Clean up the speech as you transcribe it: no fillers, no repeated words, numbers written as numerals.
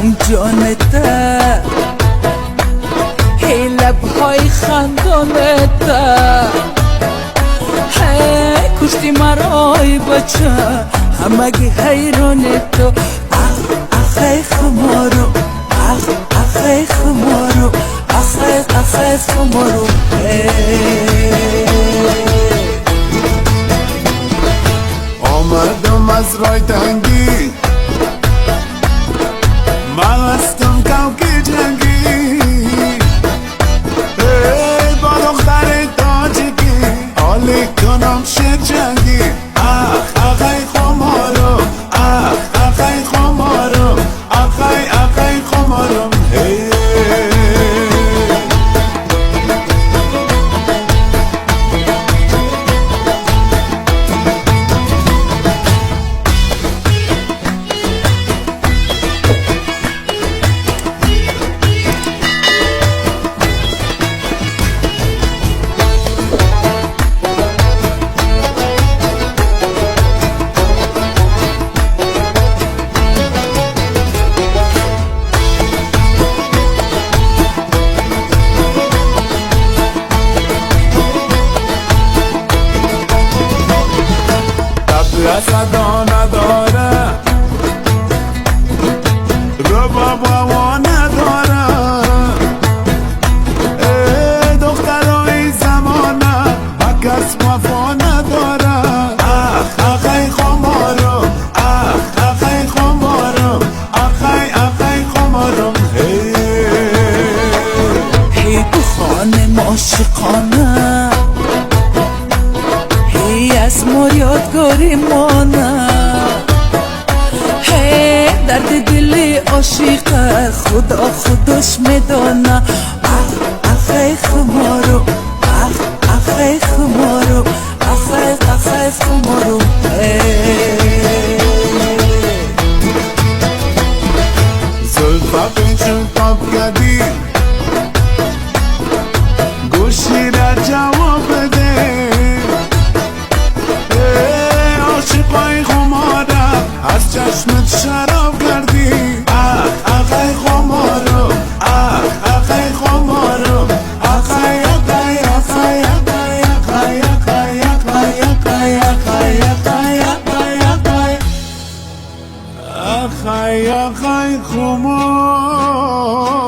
میخوام جانته هی لبهای خندانته هی کشتی مرای بچه همگی حیران تو اخی خمارو اخی خمارو اخی خمارو آمدم از رای تنگی من هستم کوکی جنگی با دختر تاجیکی حالی کنم شیر جنگی اخی خمارو اخی خمارو اخی خمارو صدا نداره رباب و نداره دخترای زمانه با کس وفا نداره اخی خمارو اخی خمارو اخی خمارو هی تو خانه عاشقانه هی از مور یادگاری مانه هی درد دلی عاشقه خدا خودش میدانه اخی خمارو اخی خمارو اخی خمارو زلفا پیچون پاپ کردی گوشی را جواب بده عاشقای خماره از چشمت شراب کردی اخی خمارو اخی خمارو اخی خمارو